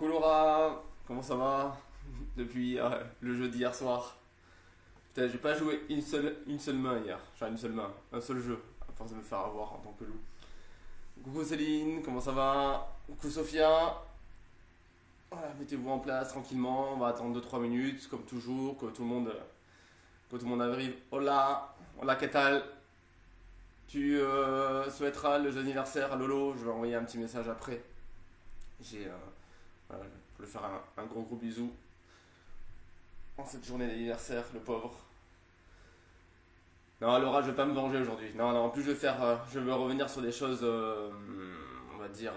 Coucou Laura, comment ça va depuis le jeu d'hier soir? Putain, j'ai pas joué une seule main hier, enfin une seule main, un seul jeu, à force de me faire avoir en tant que loup. Coucou Céline, comment ça va? Coucou Sophia. Voilà, mettez-vous en place tranquillement, on va attendre 2-3 minutes, comme toujours, que tout le monde arrive. Hola, hola, ¿qué tal? Tu souhaiteras le joyeux anniversaire à Lolo? Je vais envoyer un petit message après. Voilà, pour lui faire un gros bisou en cette journée d'anniversaire, le pauvre. Non, Laura, je vais pas me venger aujourd'hui. Non, non, en plus je veux revenir sur des choses, on va dire,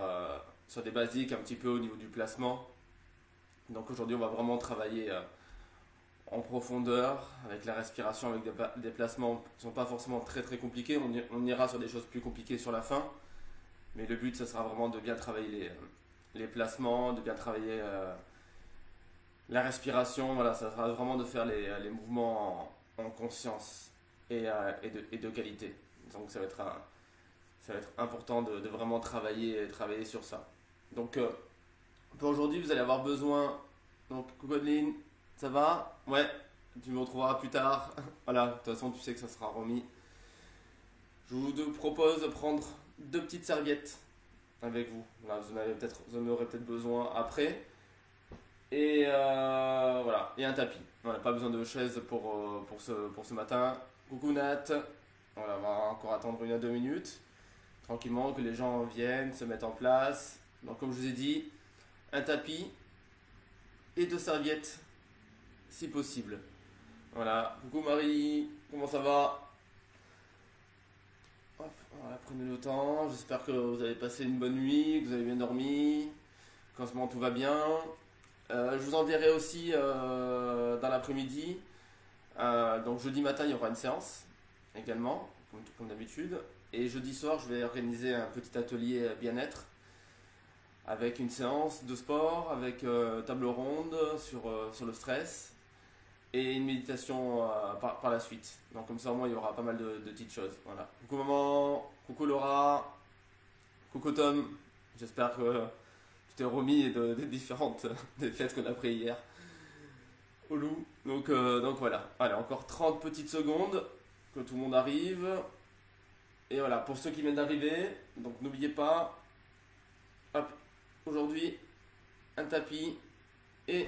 sur des basiques un petit peu au niveau du placement. Donc aujourd'hui, on va vraiment travailler en profondeur, avec la respiration, avec des placements qui ne sont pas forcément très compliqués. On ira sur des choses plus compliquées sur la fin. Mais le but, ça sera vraiment de bien travailler les placements, de bien travailler la respiration. Voilà, ça sera vraiment de faire les mouvements en conscience et de qualité. Donc ça va être important de vraiment travailler sur ça. Donc pour aujourd'hui, vous allez avoir besoin. Donc, coucou Adeline, ça va? Ouais, tu me retrouveras plus tard. Voilà, de toute façon, tu sais que ça sera remis. Je vous propose de prendre 2 petites serviettes avec vous. Là, vous en aurez peut-être besoin après. Et voilà, et un tapis. Voilà, pas besoin de chaise pour ce matin. Coucou Nat. Voilà, on va encore attendre 1 à 2 minutes. Tranquillement, que les gens viennent, se mettent en place. Donc, comme je vous ai dit, un tapis et 2 serviettes, si possible. Voilà, coucou Marie, comment ça va? Hop, voilà, prenez le temps, j'espère que vous avez passé une bonne nuit, que vous avez bien dormi, qu'en ce moment tout va bien. Je vous enverrai aussi dans l'après-midi, donc jeudi matin il y aura une séance également, comme d'habitude. Et jeudi soir je vais organiser un petit atelier bien-être avec une séance de sport, avec table ronde sur le stress et une méditation par la suite. Donc comme ça au moins il y aura pas mal de petites choses. Voilà. Coucou maman, coucou Laura, coucou Tom. J'espère que tu t'es remis des différentes des fêtes qu'on a pris hier au loup. Donc voilà. Allez, encore 30 petites secondes que tout le monde arrive. Et voilà, pour ceux qui viennent d'arriver, donc n'oubliez pas, hop, aujourd'hui, un tapis et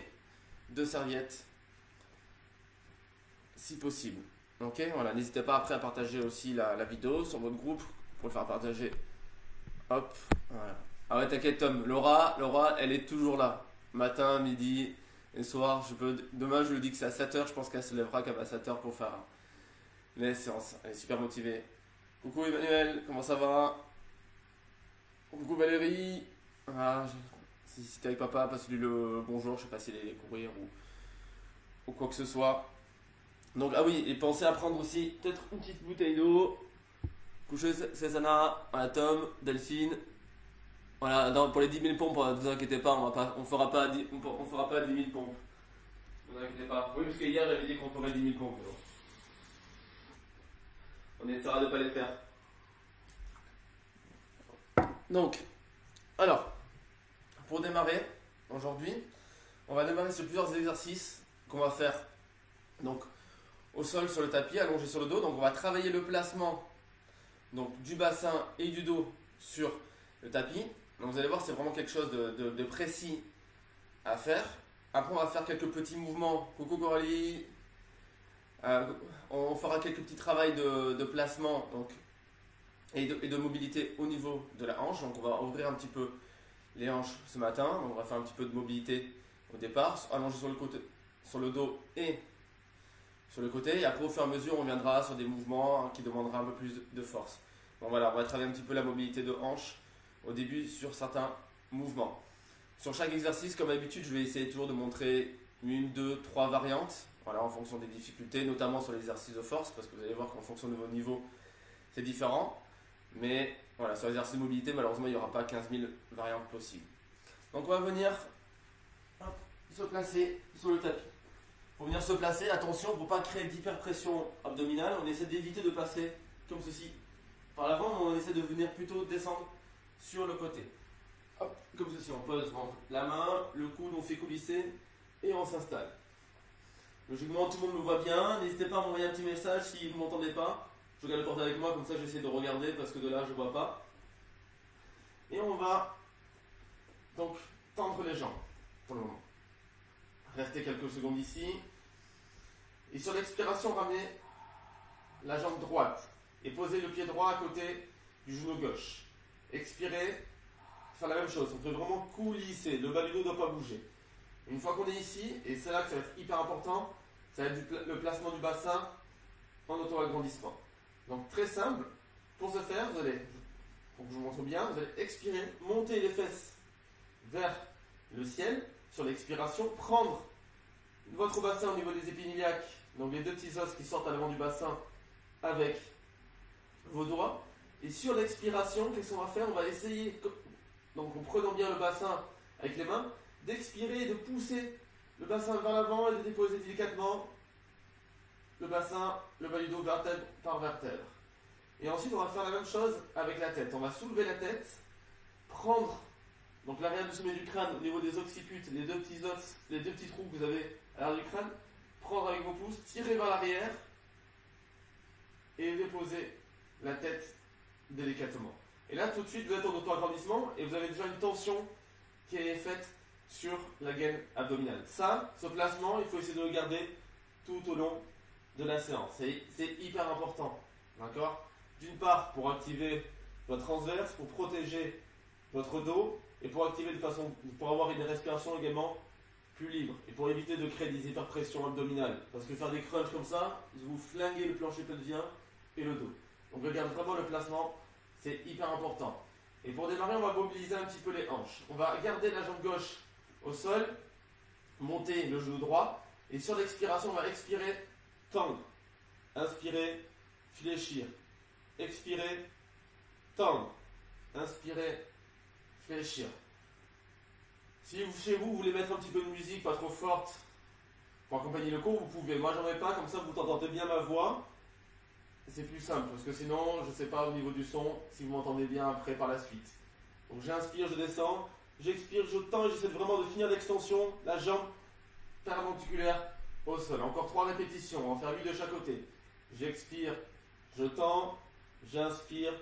2 serviettes, si possible. Ok, voilà, n'hésitez pas après à partager aussi la vidéo sur votre groupe pour le faire partager. Hop, voilà. Ah ouais, t'inquiète Tom, Laura, elle est toujours là. Matin, midi et soir. Demain, je lui dis que c'est à 7h. Je pense qu'elle se lèvera qu'à 7h pour faire les séances. Elle est super motivée. Coucou Emmanuel, comment ça va? Coucou Valérie. Ah, si t'es avec papa, passe-lui le bonjour, je sais pas s'il est courir ou quoi que ce soit. Donc, ah oui, et pensez à prendre aussi peut-être une petite bouteille d'eau. Couchez Cézanne, voilà, Tom, Delphine. Voilà, pour les 10 000 pompes, ne vous inquiétez pas, on fera pas 10 000 pompes. Ne vous inquiétez pas. Oui, parce que hier j'avais dit qu'on ferait 10 000 pompes. On essaiera de ne pas les faire. Donc, alors, pour démarrer, aujourd'hui, on va démarrer sur plusieurs exercices qu'on va faire donc au sol sur le tapis, allongé sur le dos. Donc on va travailler le placement donc, du bassin et du dos sur le tapis. Donc vous allez voir, c'est vraiment quelque chose de précis à faire. Après on va faire quelques petits mouvements. Coucou Coralie. On fera quelques petits travaux de placement donc, et de mobilité au niveau de la hanche. Donc on va ouvrir un petit peu les hanches ce matin. On va faire un petit peu de mobilité au départ, allongé sur le côté, sur le dos et sur le côté. Et après au fur et à mesure on viendra sur des mouvements qui demandera un peu plus de force. Donc voilà, on va travailler un petit peu la mobilité de hanche au début sur certains mouvements. Sur chaque exercice, comme d'habitude, je vais essayer toujours de montrer 1, 2, 3 variantes. Voilà, en fonction des difficultés, notamment sur l'exercice de force, parce que vous allez voir qu'en fonction de vos niveaux, c'est différent. Mais voilà, sur l'exercice de mobilité, malheureusement, il n'y aura pas 15 000 variantes possibles. Donc on va venir se placer sur le tapis. Pour venir se placer, attention, pour ne pas créer d'hyperpression abdominale, on essaie d'éviter de passer comme ceci par l'avant, mais on essaie de venir plutôt descendre sur le côté. Hop, comme ceci, on pose la main, le coude, on fait coulisser et on s'installe. Logiquement, tout le monde me voit bien. N'hésitez pas à m'envoyer un petit message si vous ne m'entendez pas. Je regarde le portable avec moi, comme ça j'essaie de regarder parce que de là je ne vois pas. Et on va donc tendre les jambes pour le moment. Restez quelques secondes ici. Et sur l'expiration, ramenez la jambe droite et posez le pied droit à côté du genou gauche. Expirez, faire la même chose. On peut vraiment coulisser. Le bas du dos ne doit pas bouger. Une fois qu'on est ici, et c'est là que ça va être hyper important, ça va être le placement du bassin en auto-agrandissement. Donc très simple. Pour ce faire, vous allez, pour que je vous montre bien, vous allez expirer, monter les fesses vers le ciel sur l'expiration, prendre votre bassin au niveau des épiniliaques, donc les deux petits os qui sortent à l'avant du bassin avec vos doigts. Et sur l'expiration, qu'est-ce qu'on va faire? On va essayer, donc en prenant bien le bassin avec les mains, d'expirer et de pousser le bassin vers l'avant et de déposer délicatement le bassin, le bas du dos vertèbre par vertèbre. Et ensuite, on va faire la même chose avec la tête. On va soulever la tête, prendre donc l'arrière du sommet du crâne au niveau des occiputes, les deux petits os, les deux petits trous que vous avez à l'arrière du crâne, prendre avec vos pouces, tirer vers l'arrière et déposer la tête délicatement. Et là, tout de suite, vous êtes en auto-agrandissement et vous avez déjà une tension qui est faite sur la gaine abdominale. Ça, ce placement, il faut essayer de le garder tout au long de la séance. C'est hyper important. D'accord? D'une part, pour activer votre transverse, pour protéger votre dos et pour activer de façon, pour avoir une respiration également plus libre et pour éviter de créer des hyperpressions abdominales. Parce que faire des crunchs comme ça, vous flinguez le plancher pelvien et le dos. Donc regarde vraiment le placement, c'est hyper important. Et pour démarrer, on va mobiliser un petit peu les hanches. On va garder la jambe gauche au sol, monter le genou droit et sur l'expiration, on va expirer, tendre, inspirer, fléchir, expirer, tendre, inspirer, fléchir. Si chez vous, vous voulez mettre un petit peu de musique, pas trop forte, pour accompagner le cours, vous pouvez. Moi, j'en ai pas, comme ça, vous entendez bien ma voix. C'est plus simple, parce que sinon, je ne sais pas au niveau du son, si vous m'entendez bien après par la suite. Donc, j'inspire, je descends, j'expire, je tends, et j'essaie vraiment de finir l'extension, la jambe perpendiculaire au sol. Encore 3 répétitions, on va en faire 8 de chaque côté. J'expire, je tends, j'inspire,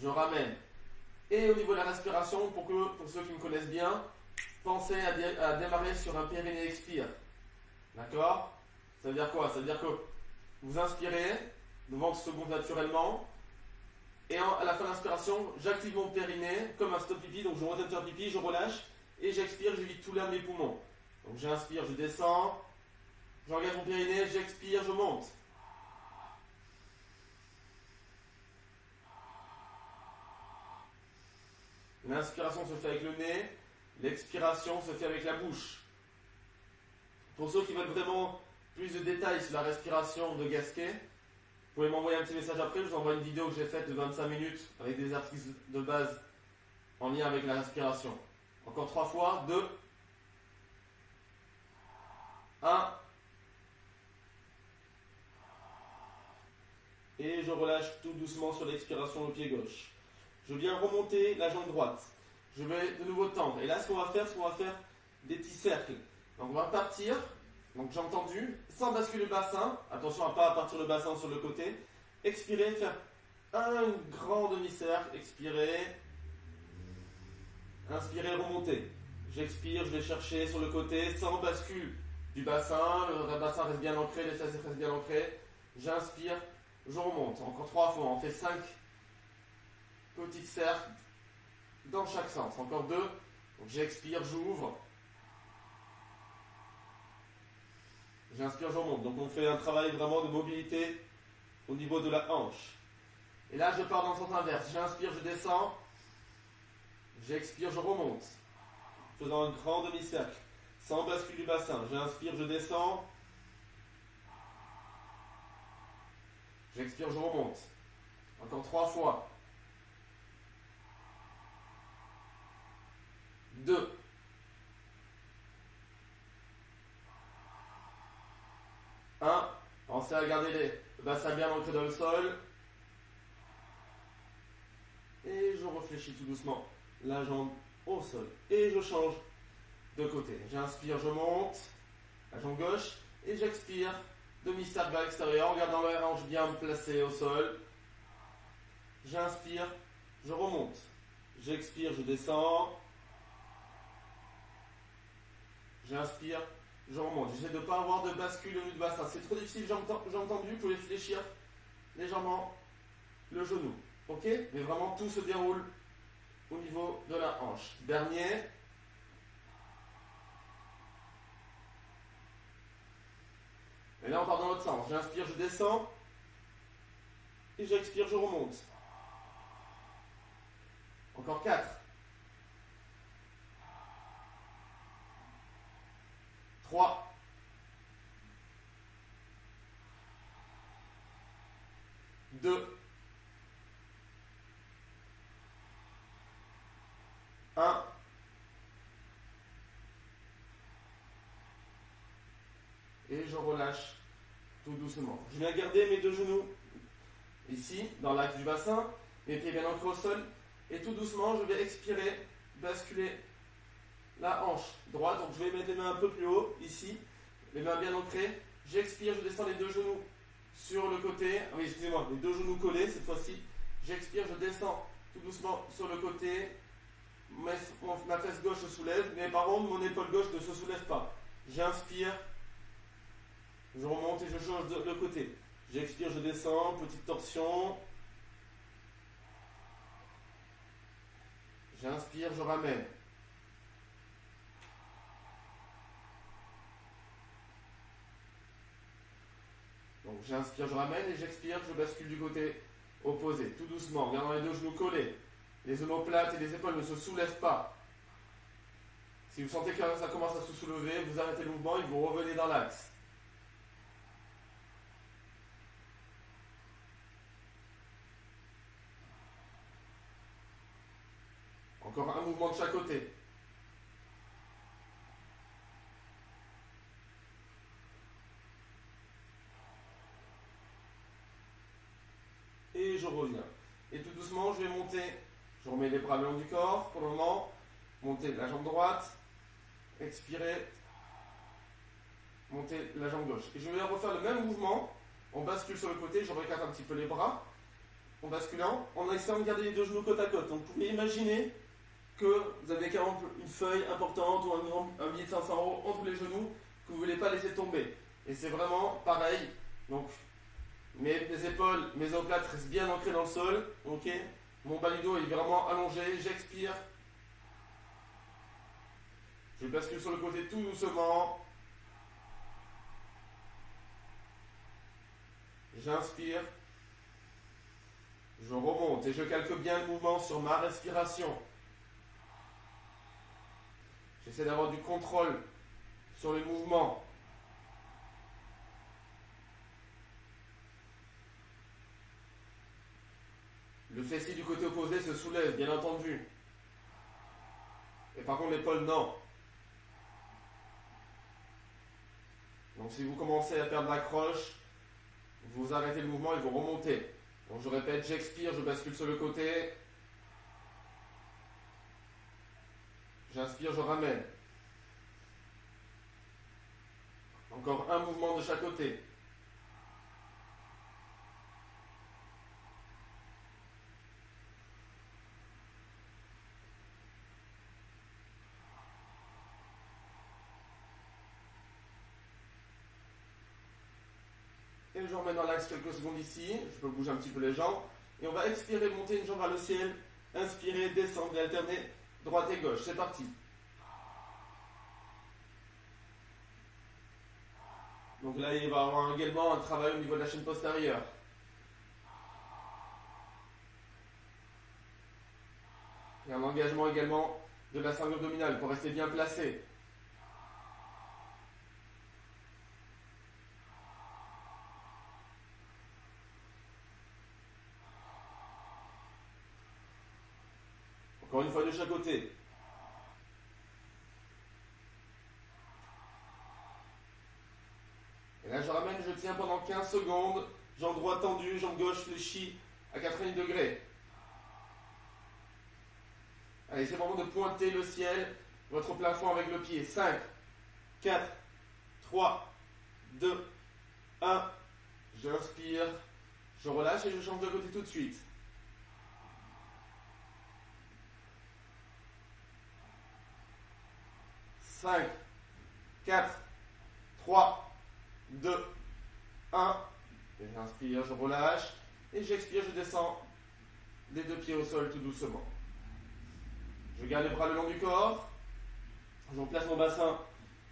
je ramène. Et au niveau de la respiration, pour ceux qui me connaissent bien, pensez à démarrer sur un périnée expire. D'accord? Ça veut dire quoi? Ça veut dire que vous inspirez, le ventre se gonfle naturellement, et à la fin de l'inspiration, j'active mon périnée comme un stop pipi, donc je remonte un faire pipi, je relâche, et j'expire, je vide tout l'air de mes poumons. Donc j'inspire, je descends, j'engage mon périnée, j'expire, je monte. L'inspiration se fait avec le nez, l'expiration se fait avec la bouche. Pour ceux qui veulent vraiment plus de détails sur la respiration de Gasquet, vous pouvez m'envoyer un petit message après, je vous envoie une vidéo que j'ai faite de 25 minutes avec des exercices de base en lien avec la respiration. Encore 3 fois, 2, 1, et je relâche tout doucement sur l'expiration le pied gauche. Je viens remonter la jambe droite. Je vais de nouveau tendre. Et là, ce qu'on va faire, des petits cercles. Donc, on va partir. Donc, jambe tendue, sans basculer le bassin. Attention à ne pas partir le bassin sur le côté. Expirez, faire un grand demi-cercle. Expirez. Inspirez, remontez. J'expire, je vais chercher sur le côté, sans bascule du bassin. Le bassin reste bien ancré, les fesses restent bien ancrées. J'inspire, je remonte. Encore 3 fois. On fait 5 petits cercles dans chaque sens. Encore 2. Donc j'expire, j'ouvre. J'inspire, je remonte. Donc on fait un travail vraiment de mobilité au niveau de la hanche. Et là je pars dans le sens inverse. J'inspire, je descends. J'expire, je remonte. Faisant un grand demi-cercle. Sans bascule du bassin. J'inspire, je descends. J'expire, je remonte. Encore 3 fois. 2. 1. Pensez à garder le bassin bien ancré dans le sol. Et je réfléchis tout doucement la jambe au sol. Et je change de côté. J'inspire, je monte, la jambe gauche, et j'expire, demi-cercle vers l'extérieur, en gardant la hanche bien placée au sol. J'inspire, je remonte. J'expire, je descends. J'inspire, je remonte. J'essaie de ne pas avoir de bascule au niveau du bassin. C'est trop difficile, j'ai entendu, vous pouvez fléchir légèrement le genou. Ok? Mais vraiment, tout se déroule au niveau de la hanche. Dernier. Et là, on part dans l'autre sens. J'inspire, je descends. Et j'expire, je remonte. Encore 4. 3. 2. 1. Et je relâche tout doucement. Je viens garder mes deux genoux ici, dans l'axe du bassin, mes pieds bien ancrés au sol. Et tout doucement, je vais expirer, basculer la hanche droite. Donc je vais mettre les mains un peu plus haut, ici, les mains bien ancrées. J'expire, je descends les deux genoux sur le côté. Ah oui, excusez-moi, les deux genoux collés cette fois-ci. J'expire, je descends tout doucement sur le côté. Ma fesse gauche se soulève, mais par contre, mon épaule gauche ne se soulève pas. J'inspire, je remonte et je change de côté. J'expire, je descends, petite torsion. J'inspire, je ramène. Donc j'inspire, je ramène et j'expire, je bascule du côté opposé, tout doucement, en gardant les deux genoux collés. Les omoplates et les épaules ne se soulèvent pas. Si vous sentez que ça commence à se soulever, vous arrêtez le mouvement et vous revenez dans l'axe. Encore un mouvement de chaque côté. Et je reviens. Et tout doucement, je vais monter. Je remets les bras le long du corps pour le moment. Monter la jambe droite. Expirer. Monter la jambe gauche. Et je vais refaire le même mouvement. On bascule sur le côté. Je récarte un petit peu les bras. En basculant, en essayant de garder les deux genoux côte à côte. Donc vous pouvez imaginer que vous avez par exemple une feuille importante ou un billet de 500 € entre les genoux que vous ne voulez pas laisser tomber. Et c'est vraiment pareil. Donc mes épaules, mes omoplates restent bien ancrées dans le sol. Ok. Mon bas du dos est vraiment allongé. J'expire. Je bascule sur le côté tout doucement. J'inspire. Je remonte et je calque bien le mouvement sur ma respiration. J'essaie d'avoir du contrôle sur le mouvement. Le fessier du côté opposé se soulève, bien entendu. Et par contre, l'épaule, non. Donc si vous commencez à perdre l'accroche, vous arrêtez le mouvement et vous remontez. Donc je répète, j'expire, je bascule sur le côté. J'inspire, je ramène. Encore un mouvement de chaque côté. Et je remets dans l'axe quelques secondes ici. Je peux bouger un petit peu les jambes. Et on va expirer, monter une jambe vers le ciel. Inspirer, descendre et alterner droite et gauche. C'est parti. Donc là, il va y avoir également un travail au niveau de la chaîne postérieure. Et un engagement également de la ceinture abdominale pour rester bien placé. Encore une fois de chaque côté. Et là, je ramène, je tiens pendant 15 secondes. Jambe droite tendue, jambe gauche fléchie à 90 degrés. Allez, c'est le moment de pointer le ciel, votre plafond avec le pied. 5, 4, 3, 2, 1. J'inspire, je relâche et je change de côté tout de suite. Cinq, 4, 3, 2, 1. J'inspire, je relâche. Et j'expire, je descends les deux pieds au sol tout doucement. Je garde les bras le long du corps. Je replace mon bassin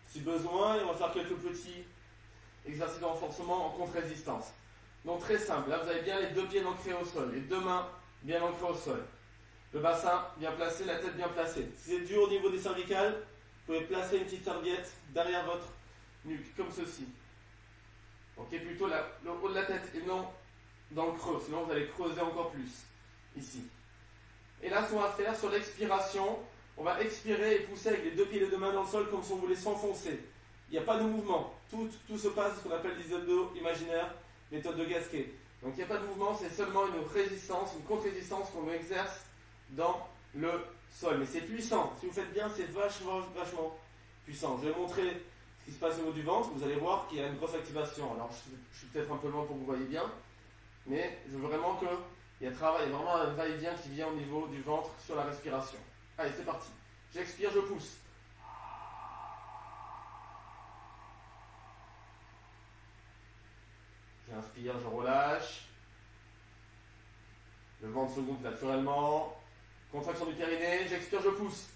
si besoin. Et on va faire quelques petits exercices de renforcement en contre-résistance. Donc très simple. Là, vous avez bien les deux pieds ancrés au sol. Les deux mains bien ancrées au sol. Le bassin bien placé, la tête bien placée. Si c'est dur au niveau des cervicales, vous pouvez placer une petite serviette derrière votre nuque, comme ceci. Ok, plutôt le haut de la tête et non dans le creux, sinon vous allez creuser encore plus, ici. Et là, ce qu'on va faire sur l'expiration, on va expirer et pousser avec les deux pieds et les deux mains dans le sol comme si on voulait s'enfoncer. Il n'y a pas de mouvement, tout se passe, ce qu'on appelle les abdos imaginaires, méthode de Gasquet. Donc il n'y a pas de mouvement, c'est seulement une résistance, une contre-résistance qu'on exerce dans le sol. Mais c'est puissant, si vous faites bien, c'est vachement puissant. Je vais montrer ce qui se passe au niveau du ventre, vous allez voir qu'il y a une grosse activation. Alors je suis peut-être un peu loin pour que vous voyez bien, mais je veux vraiment qu'il y ait vraiment un va-et-vient qui vient au niveau du ventre sur la respiration. Allez, c'est parti. J'expire, je pousse. J'inspire, je relâche. Le ventre se gonfle naturellement. Contraction du périnée, j'expire, je pousse.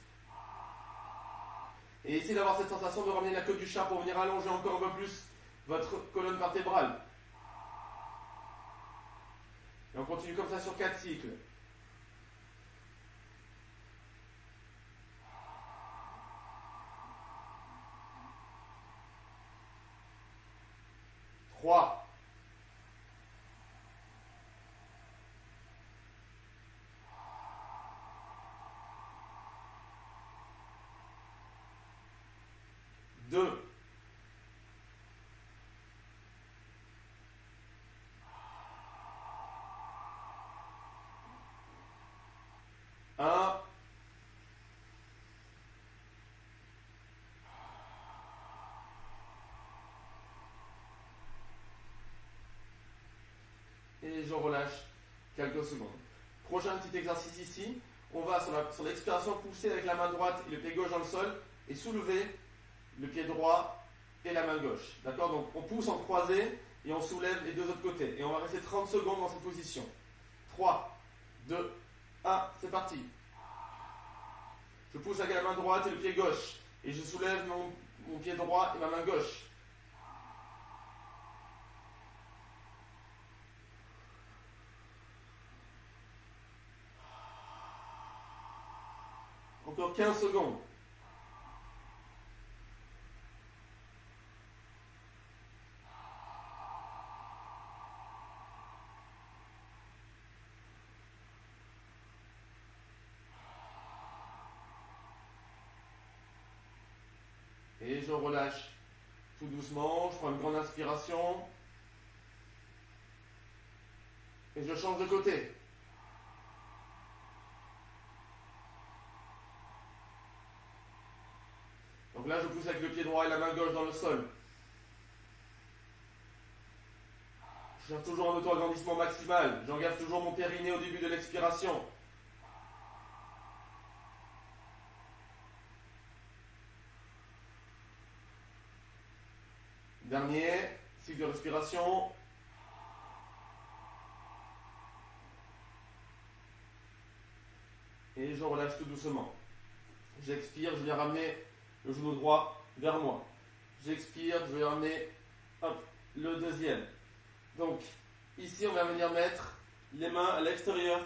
Et essayez d'avoir cette sensation de ramener la queue du chat pour venir allonger encore un peu plus votre colonne vertébrale. Et on continue comme ça sur 4 cycles. Trois. Deux. Un. Et je relâche quelques secondes. Prochain petit exercice ici. On va sur l'expiration pousser avec la main droite et le pied gauche dans le sol et soulever le pied droit et la main gauche. D'accord? Donc on pousse en croisé et on soulève les deux autres côtés. Et on va rester 30 secondes dans cette position. 3, 2, 1, c'est parti. Je pousse avec la main droite et le pied gauche. Et je soulève mon pied droit et ma main gauche. Encore 15 secondes. Et je relâche tout doucement. Je prends une grande inspiration. Et je change de côté. Donc là, je pousse avec le pied droit et la main gauche dans le sol. Je cherche toujours un auto-agrandissement maximal. J'engage toujours mon périnée au début de l'expiration. Dernier, cycle de respiration. Et je relâche tout doucement. J'expire, je viens ramener le genou droit vers moi. J'expire, je vais ramener le deuxième. Donc, ici, on va venir mettre les mains à l'extérieur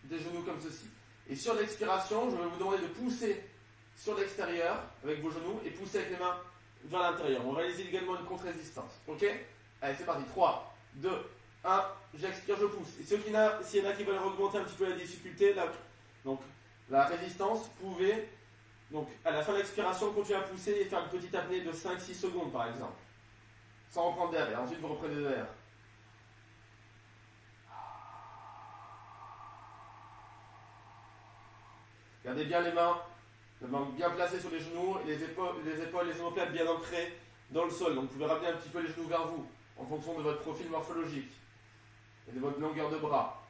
des genoux comme ceci. Et sur l'expiration, je vais vous demander de pousser sur l'extérieur avec vos genoux et pousser avec les mains vers l'intérieur. On va réaliser également une contre-résistance. Ok? Allez, c'est parti. 3, 2, 1. J'expire, je pousse. Et s'il y en a qui veulent augmenter un petit peu la difficulté, là, donc la résistance, vous pouvez, donc à la fin de l'expiration, continuer à pousser et faire une petite apnée de 5-6 secondes par exemple. Sans reprendre d'air. Et ensuite, vous reprenez de l'air. Gardez bien les mains bien placées sur les genoux, et les épaules, les omoplates bien ancrées dans le sol. Donc vous pouvez ramener un petit peu les genoux vers vous, en fonction de votre profil morphologique et de votre longueur de bras.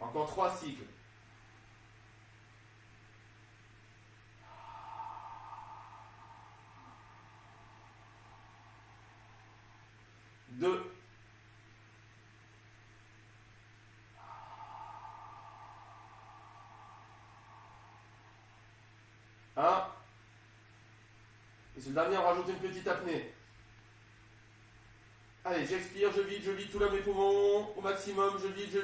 Encore 3 cycles. 2. 1. Et sur le dernier, on rajoute une petite apnée. Allez, j'expire, je vide tout là mes poumons au maximum. Je vide.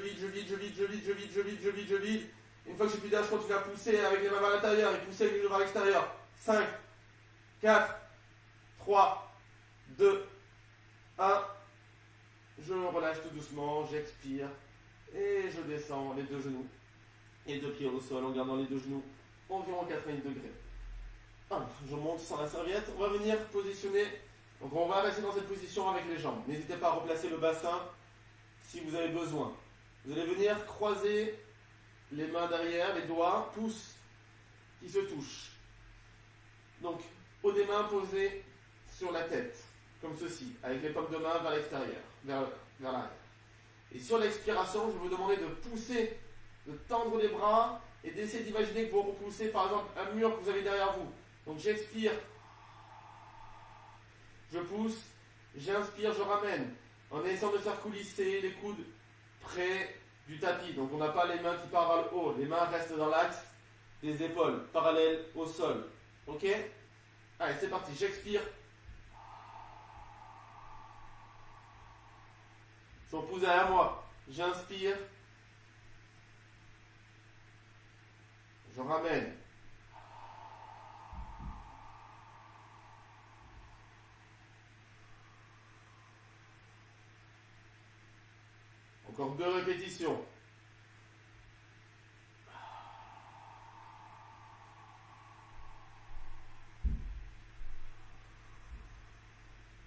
Une fois que j'ai plus d'air, je continue à pousser avec les mains vers l'intérieur et pousser les genoux vers l'extérieur. 5, 4, 3, 2, 1. Je relâche tout doucement, j'expire et je descends les deux genoux et deux pieds au sol en gardant les deux genoux environ 90 degrés. Je monte sans la serviette. On va venir positionner. Donc on va rester dans cette position avec les jambes. N'hésitez pas à replacer le bassin si vous avez besoin. Vous allez venir croiser les mains derrière, les doigts, pouces qui se touchent. Donc, haut des mains posées sur la tête, comme ceci, avec les paumes de main vers l'extérieur, vers l'arrière. Et sur l'expiration, je vais vous demander de pousser, de tendre les bras et d'essayer d'imaginer que vous repoussez par exemple un mur que vous avez derrière vous. Donc j'expire, je pousse, j'inspire, je ramène, en essayant de faire coulisser les coudes près du tapis. Donc on n'a pas les mains qui partent vers le haut, les mains restent dans l'axe des épaules, parallèles au sol. Ok? Allez, c'est parti, j'expire. Je repousse derrière moi, j'inspire, je ramène. Encore 2 répétitions.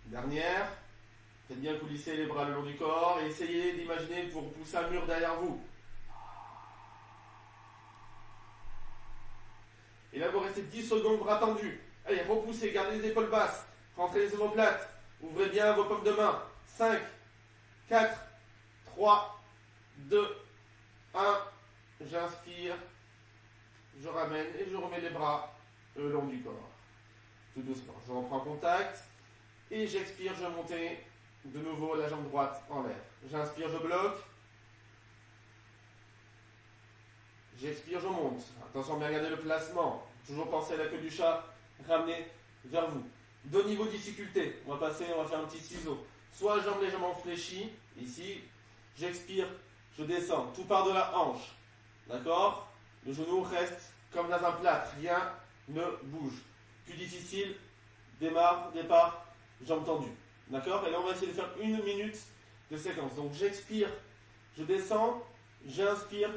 Dernière. Faites bien coulisser les bras le long du corps et essayez d'imaginer que vous repoussez un mur derrière vous. Et là, vous restez 10 secondes, bras tendus. Allez, repoussez, gardez les épaules basses. Rentrez les omoplates. Ouvrez bien vos paumes de main. 5, 4, 3, 2, 1. J'inspire, je ramène et je remets les bras le long du corps. Tout doucement. Je reprends contact et j'expire, je monte de nouveau la jambe droite en l'air. J'inspire, je bloque. J'expire, je monte. Attention à bien garder le placement. Toujours penser à la queue du chat, ramener vers vous. 2 niveaux de difficulté. On va faire un petit ciseau. Soit jambes légèrement fléchies, ici. J'expire, je descends. Tout part de la hanche. D'accord? Le genou reste comme dans un plâtre. Rien ne bouge. Plus difficile, départ, jambes tendues. D'accord? Et là, on va essayer de faire 1 minute de séquence. Donc, j'expire, je descends, j'inspire,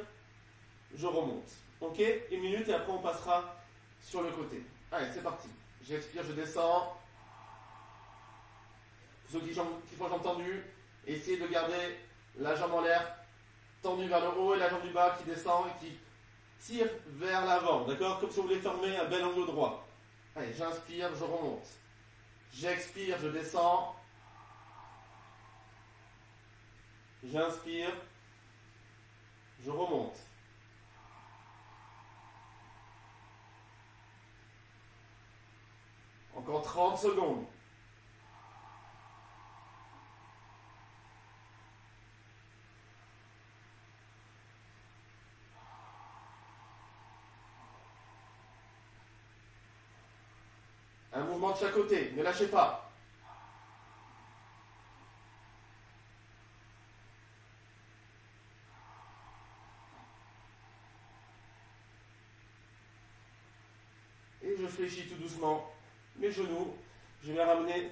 je remonte. Ok? 1 minute et après, on passera sur le côté. Allez, c'est parti. J'expire, je descends. Pour ceux qui font jambes tendues, essayez de garder la jambe en l'air tendue vers le haut et la jambe du bas qui descend et qui tire vers l'avant. D'accord? Comme si vous voulez former un bel angle droit. Allez, j'inspire, je remonte. J'expire, je descends. J'inspire, je remonte. Encore 30 secondes. Un mouvement de chaque côté, ne lâchez pas. Et je fléchis tout doucement mes genoux. Je vais ramener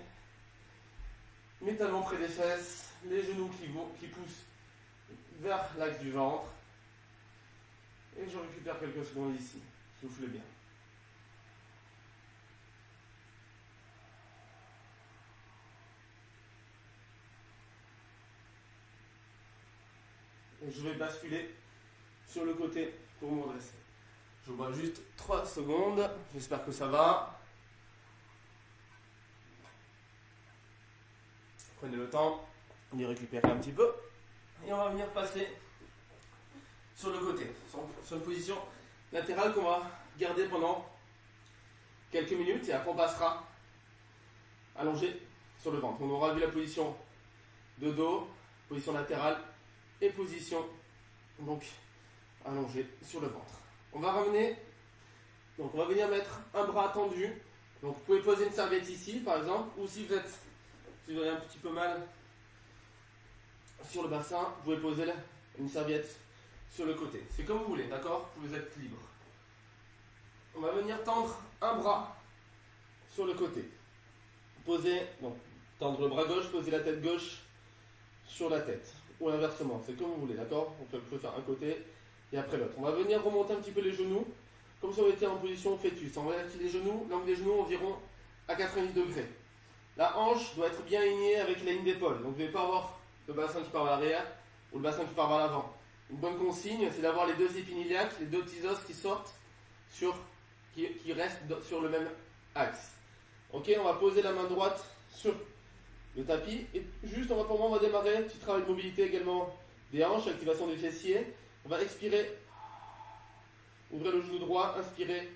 mes talons près des fesses, les genoux qui poussent vers l'axe du ventre. Et je récupère quelques secondes ici. Souffle bien. Et je vais basculer sur le côté pour me redresser. Je bois juste 3 secondes. J'espère que ça va. Prenez le temps d'y récupérer un petit peu. Et on va venir passer sur le côté, sur une position latérale qu'on va garder pendant quelques minutes. Et après on passera allongé sur le ventre. On aura vu la position de dos, position latérale et position donc allongé sur le ventre. On va ramener, donc on va venir mettre un bras tendu. Donc vous pouvez poser une serviette ici par exemple, ou si vous avez un petit peu mal sur le bassin, vous pouvez poser une serviette sur le côté. C'est comme vous voulez, d'accord? Vous êtes libre. On va venir tendre un bras sur le côté. Poser, donc tendre le bras gauche, poser la tête gauche sur la tête. Ou inversement, c'est comme vous voulez, d'accord? On peut faire un côté et après l'autre. On va venir remonter un petit peu les genoux, comme si on était en position fœtus. On va mettre les genoux, l'angle des genoux environ à 90 degrés. La hanche doit être bien alignée avec la ligne d'épaule. Donc vous ne devez pas avoir le bassin qui part vers l'arrière ou le bassin qui part vers l'avant. Une bonne consigne, c'est d'avoir les deux épines iliaques, les deux petits os qui sortent, qui restent sur le même axe. Ok, on va poser la main droite sur le tapis et juste pour moi on va démarrer un petit travail de mobilité également des hanches, activation des fessiers. On va expirer, ouvrir le genou droit, inspirer,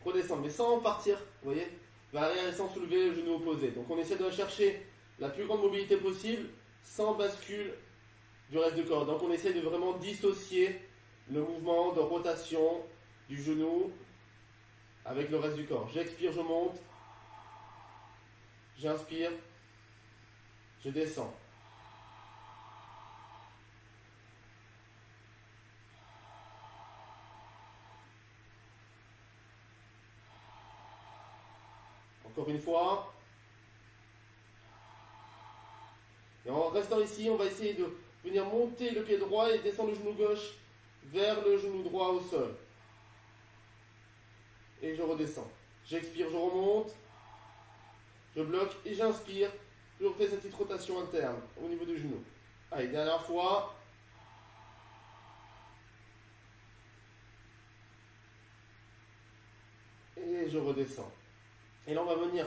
redescendre, mais sans partir, vous voyez, vers l'arrière et sans soulever le genou opposé. Donc on essaie de chercher la plus grande mobilité possible sans bascule du reste du corps. Donc on essaie de vraiment dissocier le mouvement de rotation du genou avec le reste du corps. J'expire, je monte, j'inspire, je descends. Encore une fois. Et en restant ici, on va essayer de venir monter le pied droit et descendre le genou gauche vers le genou droit au sol. Et je redescends. J'expire, je remonte. Je bloque et j'inspire. Je refais cette petite rotation interne au niveau du genou. Allez, dernière fois. Et je redescends. Et là, on va venir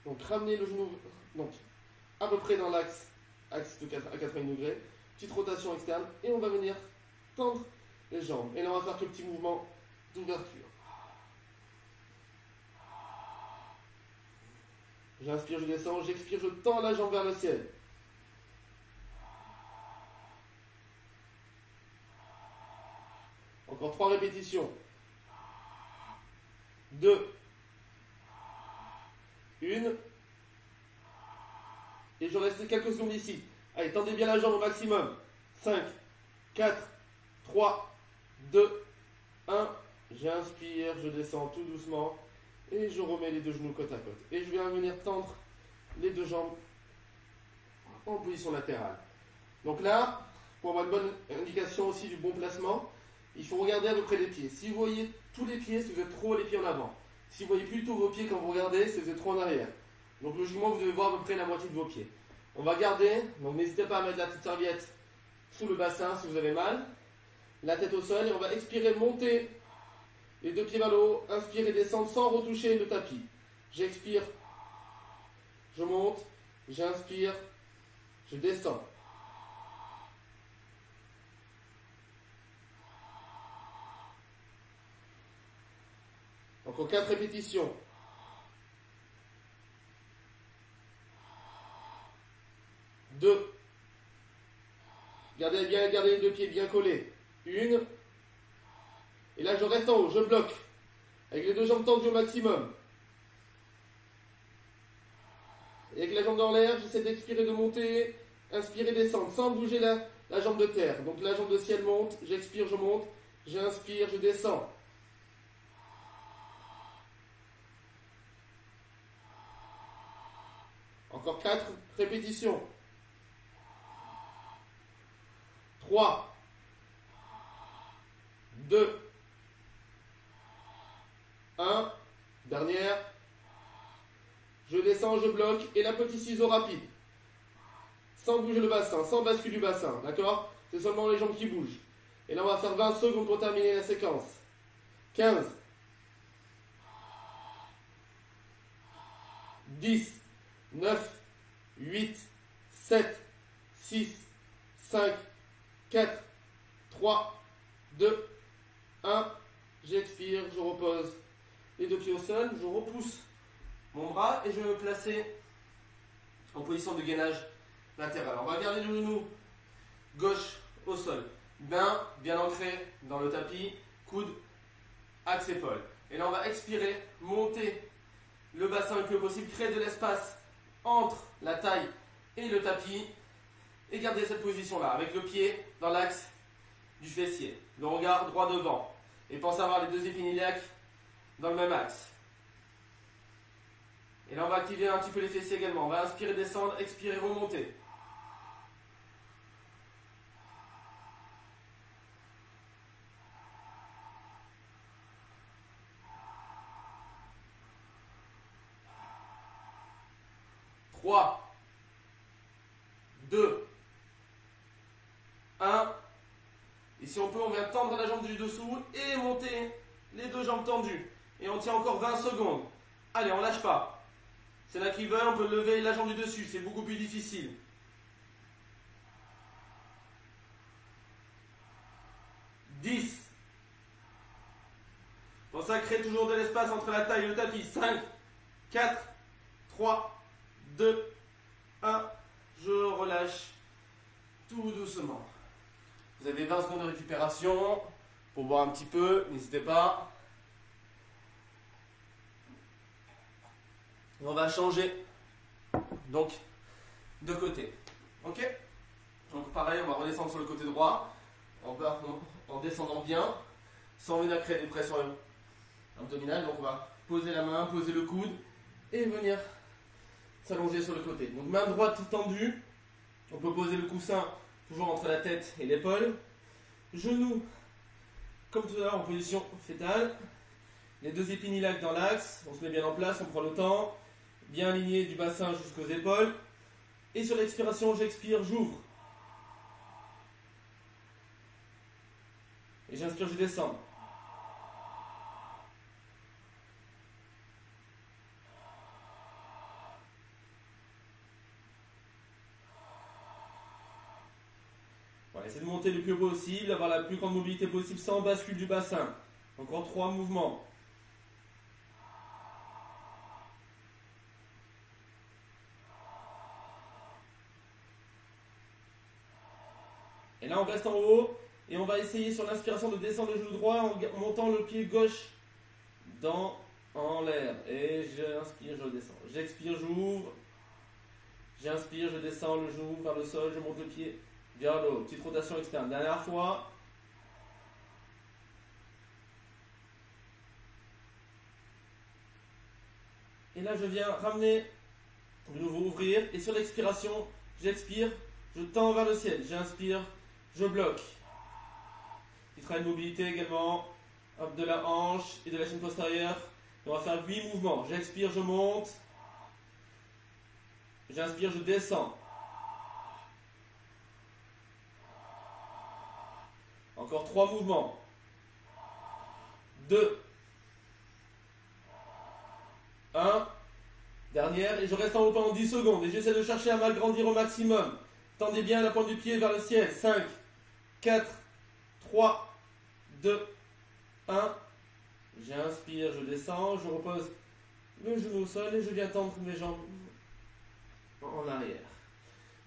donc ramener le genou donc, à peu près dans l'axe à 80 degrés. Petite rotation externe. Et on va venir tendre les jambes. Et là, on va faire quelques petits mouvements d'ouverture. J'inspire, je descends. J'expire, je tends la jambe vers le ciel. Encore 3 répétitions. 2. 1. Et je reste quelques secondes ici. Allez, tendez bien la jambe au maximum. 5, 4, 3, 2, 1. J'inspire, je descends tout doucement. Et je remets les deux genoux côte à côte. Et je viens venir tendre les deux jambes en position latérale. Donc là, pour avoir une bonne indication aussi du bon placement, il faut regarder à peu près les pieds. Si vous voyez tous les pieds, c'est que vous êtes trop les pieds en avant. Si vous voyez plutôt vos pieds quand vous regardez, c'est que vous êtes trop en arrière. Donc logiquement, vous devez voir à peu près la moitié de vos pieds. On va garder, donc n'hésitez pas à mettre la petite serviette sous le bassin si vous avez mal. La tête au sol et on va expirer, monter les deux pieds vers le haut, inspire et descendre sans retoucher le tapis. J'expire, je monte, j'inspire, je descends. Encore 4 répétitions. 2. Gardez les deux pieds bien collés. 1. Et là, je reste en haut, je bloque. Avec les deux jambes tendues au maximum. Et avec la jambe dans l'air, j'essaie d'expirer, de monter. Inspirer, descendre, sans bouger la jambe de terre. Donc la jambe de ciel monte, j'expire, je monte. J'inspire, je descends. Encore 4 répétitions. 3, 2, 1. Dernière. Je descends, je bloque. Et la petite ciseau rapide. Sans bouger le bassin, sans bascule du bassin. D'accord? c'est seulement les jambes qui bougent. Et là, on va faire 20 secondes pour terminer la séquence. 15, 10, 9, 8, 7, 6, 5, 4, 3, 2, 1. J'expire, je repose les deux pieds au sol, je repousse mon bras et je vais me placer en position de gainage latéral. On va garder le genou gauche au sol, bien ancré dans le tapis, coude, axe épaule. Et là on va expirer, monter le bassin le plus possible, créer de l'espace entre la taille et le tapis et garder cette position là avec le pied dans l'axe du fessier, le regard droit devant et pensez à avoir les deux épinilacres dans le même axe. Et là on va activer un petit peu les fessiers également. On va inspirer, descendre, expirer, remonter. Trois, 2, 1. Et si on peut, on vient tendre la jambe du dessous et monter les deux jambes tendues. Et on tient encore 20 secondes. Allez, on lâche pas. C'est là qui veut, on peut lever la jambe du dessus, c'est beaucoup plus difficile. 10. Pour ça, créer toujours de l'espace entre la taille et le tapis. 5, 4, 3, 2, 1. Je relâche tout doucement. Vous avez 20 secondes de récupération pour boire un petit peu, n'hésitez pas. On va changer donc de côté. Ok? Donc pareil, on va redescendre sur le côté droit en descendant bien, sans venir créer des pressions abdominales. Donc on va poser la main, poser le coude et venir s'allonger sur le côté. Donc main droite tendue, on peut poser le coussin toujours entre la tête et l'épaule. Genoux, comme tout à l'heure en position fétale. Les deux épinilacres dans l'axe, on se met bien en place, on prend le temps. Bien aligné du bassin jusqu'aux épaules. Et sur l'expiration, j'expire, j'ouvre. Et j'inspire, je descends. Voilà, essayez de monter le plus haut possible, avoir la plus grande mobilité possible sans bascule du bassin. Encore 3 mouvements. Et là, on reste en haut et on va essayer sur l'inspiration de descendre le genou droit en montant le pied gauche en l'air. Et j'inspire, je descends. J'expire, j'ouvre. J'inspire, je descends le genou vers le sol, je monte le pied vers le haut. Petite rotation externe. Dernière fois. Et là, je viens ramener, de nouveau ouvrir. Et sur l'expiration, j'expire, je tends vers le ciel. J'inspire, je bloque. Il travaille de mobilité également, hop, de la hanche et de la chaîne postérieure. Et on va faire 8 mouvements. J'expire, je monte. J'inspire, je descends. Encore 3 mouvements. 2. 1. Dernière. Et je reste en haut pendant 10 secondes. Et j'essaie de chercher à m'agrandir au maximum. Tendez bien la pointe du pied vers le ciel. 5, 4, 3, 2, 1. J'inspire, je descends, je repose le genou au sol et je viens tendre mes jambes en arrière.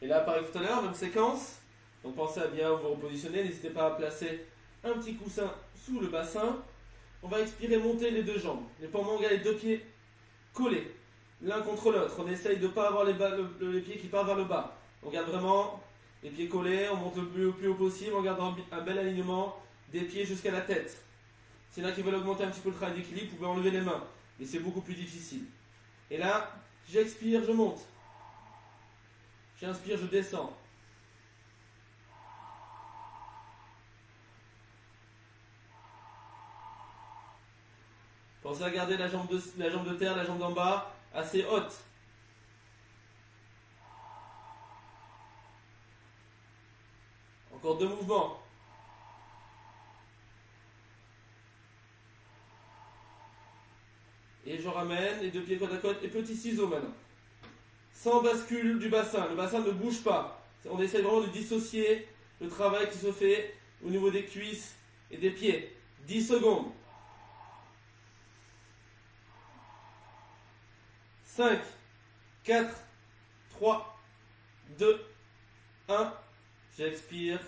Et là, pareil que tout à l'heure, même séquence. Donc pensez à bien vous repositionner. N'hésitez pas à placer un petit coussin sous le bassin. On va expirer, monter les deux jambes. Les paumes, les deux pieds collés l'un contre l'autre. On essaye de ne pas avoir les pieds qui partent vers le bas. On garde vraiment les pieds collés, on monte le plus haut possible en gardant un bel alignement des pieds jusqu'à la tête. S'il y en a qui veulent augmenter un petit peu le travail d'équilibre, vous pouvez enlever les mains. Mais c'est beaucoup plus difficile. Et là, j'expire, je monte. J'inspire, je descends. Pensez à garder la jambe de terre, la jambe d'en bas assez haute. Encore 2 mouvements. Et je ramène les 2 pieds côte à côte et petit ciseau maintenant. Sans bascule du bassin. Le bassin ne bouge pas. On essaie vraiment de dissocier le travail qui se fait au niveau des cuisses et des pieds. 10 secondes. 5, 4, 3, 2, 1. J'expire.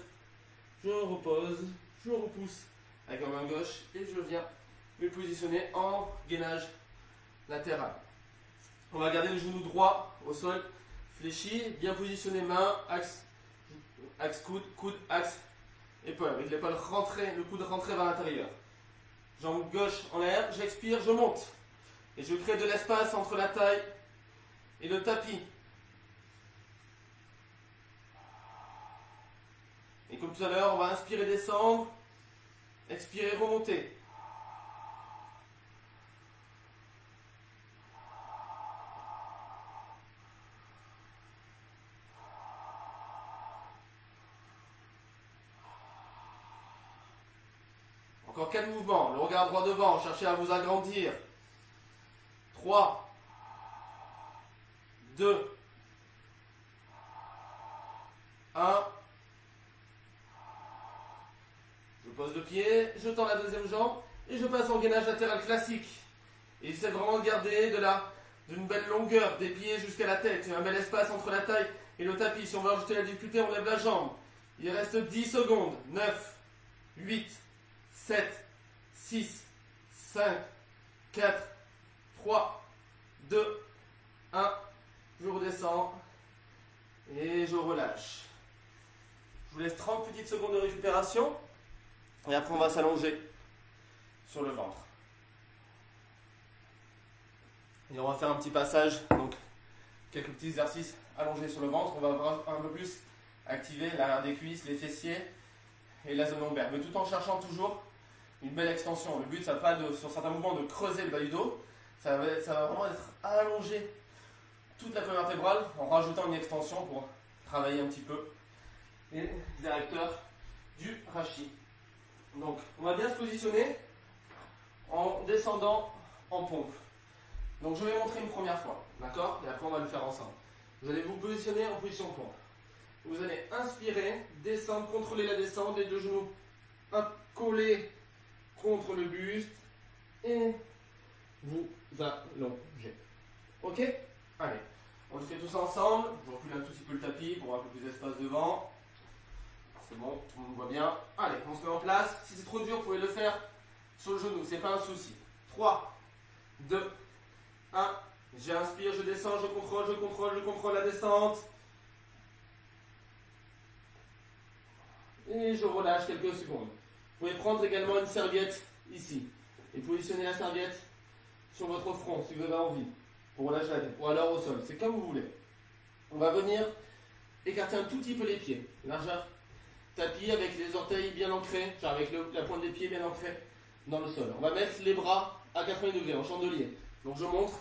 Je repose. Je repousse avec ma main gauche et je viens me positionner en gainage latéral. On va garder le genou droit au sol, fléchi, bien positionné, main, axe coude, coude, axe, épaule. Avec l'épaule rentrée, le coude rentré vers l'intérieur. Jambe gauche en l'air, j'expire, je monte. Et je crée de l'espace entre la taille et le tapis. Et comme tout à l'heure, on va inspirer, descendre, expirer, remonter. Encore 4 mouvements. Le regard droit devant. Cherchez à vous agrandir. 3, 2, 1. Je pose le pied, je tends la deuxième jambe et je passe en gainage latéral classique. Et j'essaie vraiment de garder d'une belle longueur des pieds jusqu'à la tête. Il y a un bel espace entre la taille et le tapis. Si on veut ajouter la difficulté, on lève la jambe. Il reste 10 secondes. 9, 8, 7, 6, 5, 4, 3, 2, 1. Je redescends et je relâche. Je vous laisse 30 petites secondes de récupération et après on va s'allonger sur le ventre. Et on va faire un petit passage, donc quelques petits exercices allongés sur le ventre. On va un peu plus activer l'arrière des cuisses, les fessiers et la zone lombaire, mais tout en cherchant toujours une belle extension. Le but, ça va pas sur certains mouvements de creuser le bas du dos, ça va vraiment être allongé toute la colonne vertébrale en rajoutant une extension pour travailler un petit peu les directeurs du rachis. Donc, on va bien se positionner en descendant en pompe. Donc, je vais montrer une première fois, d'accord? Et après, on va le faire ensemble. Vous allez vous positionner en position pompe. Vous allez inspirer, descendre, contrôler la descente, les 2 genoux collés contre le buste et vous allongez. Ok? Allez, on le fait tous ensemble. Je recule un tout petit peu le tapis pour avoir un peu plus d'espace devant. C'est bon, tout le monde voit bien. Allez, on se met en place. Si c'est trop dur, vous pouvez le faire sur le genou, c'est pas un souci. 3, 2, 1. J'inspire, je descends, je contrôle la descente. Et je relâche quelques secondes. Vous pouvez prendre également une serviette ici et positionner la serviette sur votre front si vous avez envie pour relâcher la tête ou alors au sol, c'est comme vous voulez. On va venir écarter un tout petit peu les pieds, largeur tapis avec les orteils bien ancrés, genre avec la pointe des pieds bien ancrée dans le sol. On va mettre les bras à 80 degrés en chandelier. Donc je montre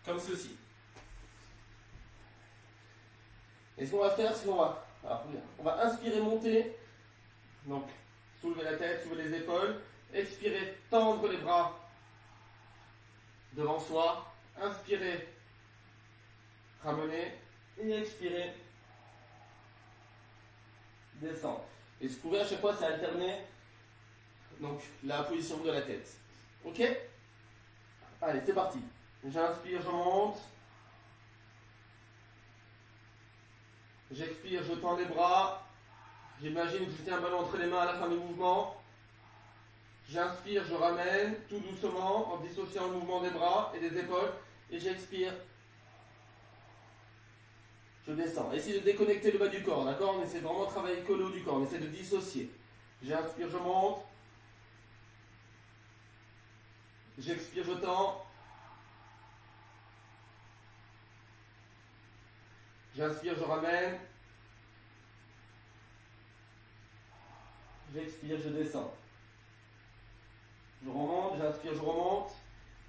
comme ceci. Et ce qu'on va faire, c'est qu'on va inspirer, monter, donc soulever la tête, soulever les épaules, expirer, tendre les bras devant soi, inspirer, ramener, et expirer, descendre. Et ce que vous pouvez à chaque fois, c'est alterner donc la position de la tête. Ok? Allez, c'est parti. J'inspire, je monte. J'expire, je tends les bras. J'imagine que je tiens un ballon entre les mains à la fin du mouvement. J'inspire, je ramène tout doucement en dissociant le mouvement des bras et des épaules. Et j'expire. Je descends. Essayez de déconnecter le bas du corps, d'accord? On essaie vraiment de travailler le haut du corps. On essaie de dissocier. J'inspire, je monte. J'expire, je tends. J'inspire, je ramène. J'expire, je descends. Je remonte, j'inspire, je remonte.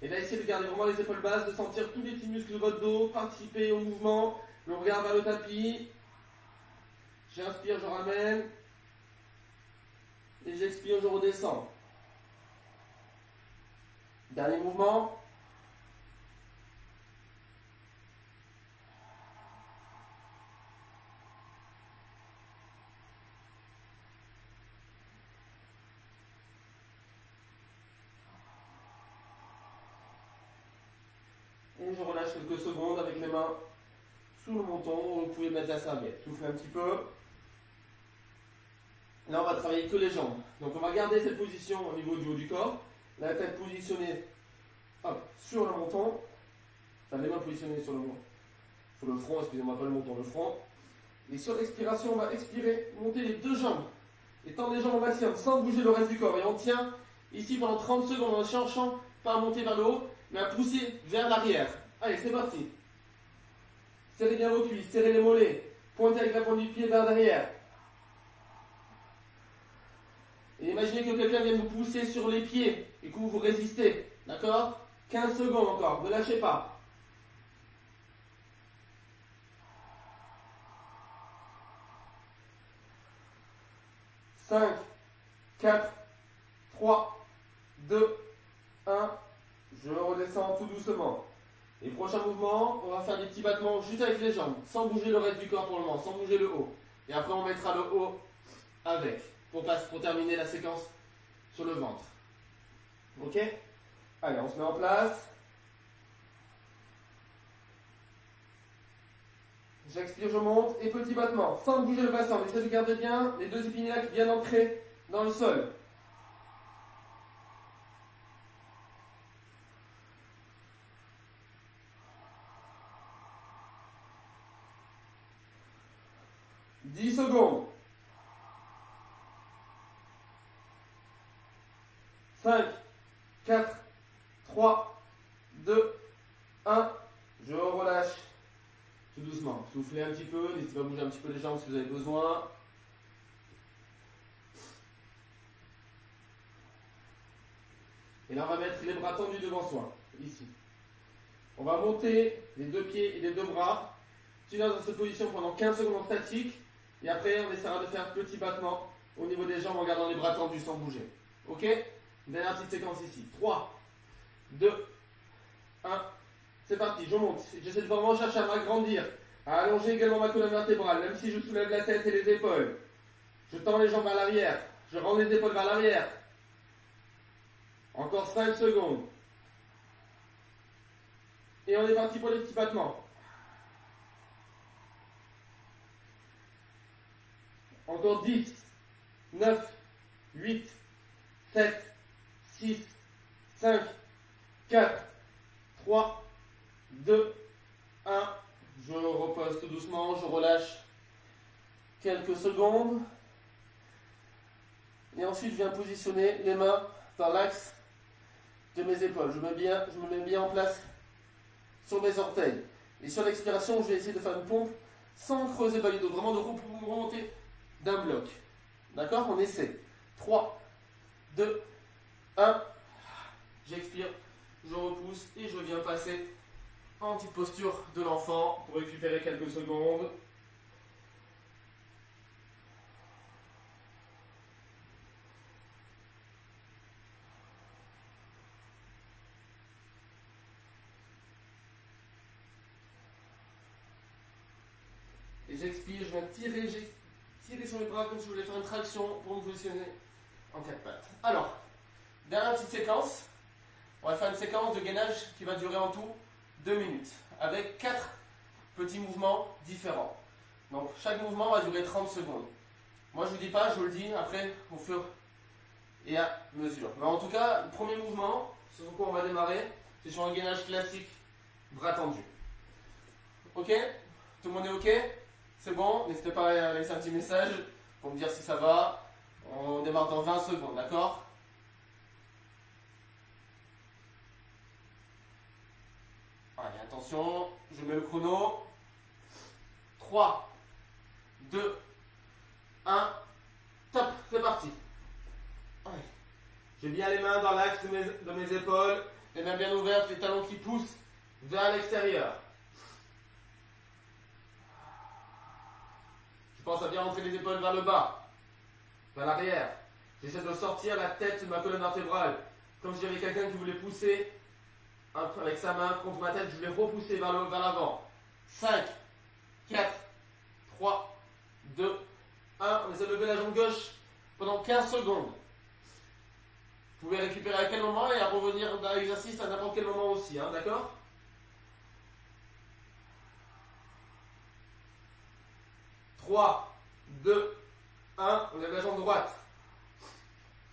Et là, essayez de garder vraiment les épaules basses, de sentir tous les petits muscles de votre dos, participer au mouvement, le regard vers le tapis. J'inspire, je ramène. Et j'expire, je redescends. Dernier mouvement. Et je relâche quelques secondes avec les mains sous le menton. Vous pouvez mettre la serviette. Soufflez un petit peu. Là, on va travailler que les jambes. Donc, on va garder cette position au niveau du haut du corps. La tête positionnée sur le menton. Enfin, les mains positionnées sur le front, excusez-moi, pas le menton, le front. Et sur l'expiration, on va expirer, monter les deux jambes. Et tendre les jambes au maximum sans bouger le reste du corps. Et on tient ici pendant 30 secondes en ne cherchant pas à monter vers le haut, mais à pousser vers l'arrière. Allez, c'est parti. Serrez bien vos cuisses, serrez les mollets. Pointez avec la pointe du pied vers derrière. Et imaginez que quelqu'un vient vous pousser sur les pieds et que vous résistez. D'accord? 15 secondes encore, ne lâchez pas. Cinq, 4, 3, 2, 1. Je redescends tout doucement. Et prochain mouvement, on va faire des petits battements juste avec les jambes, sans bouger le reste du corps pour le moment, sans bouger le haut. Et après, on mettra le haut avec, pour terminer la séquence sur le ventre. Ok? Allez, on se met en place. J'expire, je monte, et petit battement, sans bouger le bassin. On essaie de garder bien les deux épinards bien ancrés dans le sol. Dix secondes. 5, 4, 3, 2, 1. Je relâche. Tout doucement. Soufflez un petit peu. N'hésitez pas à bouger un petit peu les jambes si vous avez besoin. Et là, on va mettre les bras tendus devant soi. Ici. On va monter les deux pieds et les deux bras. Tenir dans cette position pendant 15 secondes en statique. Et après, on essaiera de faire petit battement au niveau des jambes en gardant les bras tendus sans bouger. Ok? Dernière petite séquence ici. 3, 2, 1. C'est parti, je monte. J'essaie de vraiment chercher à m'agrandir, à allonger également ma colonne vertébrale, même si je soulève la tête et les épaules. Je tends les jambes vers l'arrière. Je rends les épaules vers l'arrière. Encore 5 secondes. Et on est parti pour les petits battements. Encore 10, 9, 8, 7, 6, 5, 4, 3, 2, 1. Je repose tout doucement, je relâche quelques secondes. Et ensuite, je viens positionner les mains dans l'axe de mes épaules. Je me mets bien en place sur mes orteils. Et sur l'expiration, je vais essayer de faire une pompe sans creuser le bas du dos, vraiment de remonter d'un bloc. D'accord? On essaie. 3, 2, 1. J'expire, je repousse et je viens passer en petite posture de l'enfant pour récupérer quelques secondes. Et j'expire, je viens tirer sur les bras comme si je voulais faire une traction pour me positionner en 4 pattes. Alors, dernière petite séquence. On va faire une séquence de gainage qui va durer en tout 2 minutes, avec 4 petits mouvements différents. Donc chaque mouvement va durer 30 secondes. Moi je ne vous dis pas, je vous le dis après au fur et à mesure. Mais en tout cas, le premier mouvement, sur quoi on va démarrer, c'est sur un gainage classique, bras tendus. Ok? Tout le monde est ok? C'est bon? N'hésitez pas à laisser un petit message pour me dire si ça va. On démarre dans 20 secondes, d'accord? Allez, attention, je mets le chrono. 3, 2, 1, top, c'est parti. Allez. J'ai bien les mains dans l'axe de mes épaules, les mains bien ouvertes, les talons qui poussent vers l'extérieur. Je pense à bien rentrer les épaules vers le bas, vers l'arrière. J'essaie de sortir la tête de ma colonne vertébrale. Comme si j'avais quelqu'un qui voulait pousser avec sa main contre ma tête, je voulais repousser vers l'avant. 5, 4, 3, 2, 1. On essaie de lever la jambe gauche pendant 15 secondes. Vous pouvez récupérer à quel moment et à revenir dans l'exercice à n'importe quel moment aussi, hein, d'accord? 3, 2, 1. On lève la jambe droite.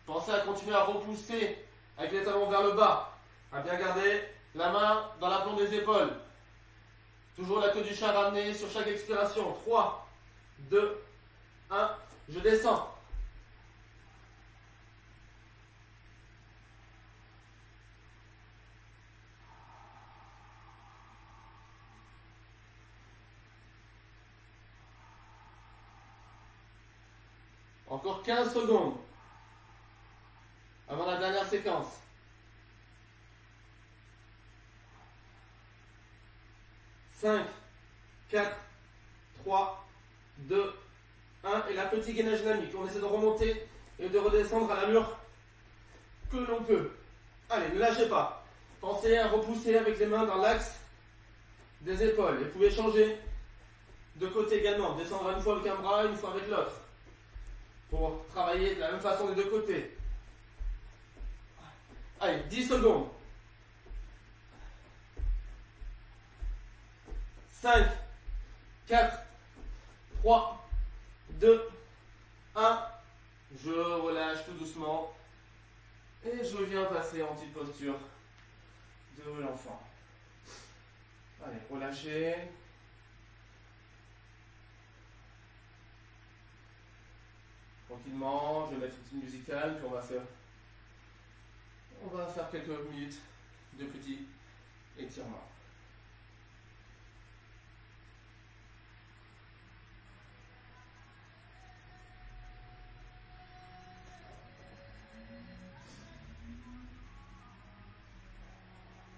Pensez à continuer à repousser avec les talons vers le bas. À bien garder la main dans l'aplomb des épaules. Toujours la queue du chat ramenée sur chaque expiration. 3, 2, 1. Je descends. Encore 15 secondes avant la dernière séquence. 5, 4, 3, 2, 1. Et la petite gainage dynamique. On essaie de remonter et de redescendre à l'allure que l'on peut. Allez, ne lâchez pas. Pensez à repousser avec les mains dans l'axe des épaules. Et vous pouvez changer de côté également. Descendre une fois avec un bras, une fois avec l'autre. Pour travailler de la même façon des deux côtés. Allez, 10 secondes. 5, 4, 3, 2, 1. Je relâche tout doucement. Et je viens passer en petite posture de l'enfant. Allez, relâchez. Tranquillement, je vais mettre une petite musicale, puis on va faire quelques minutes de petits étirements.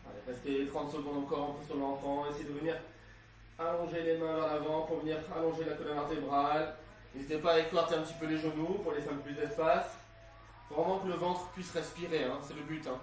Allez, restez 30 secondes encore sur l'enfant, essayez de venir allonger les mains vers l'avant pour venir allonger la colonne vertébrale. N'hésitez pas à écarter un petit peu les genoux pour laisser un peu plus d'espace. Il faut vraiment que le ventre puisse respirer, hein, c'est le but. Hein.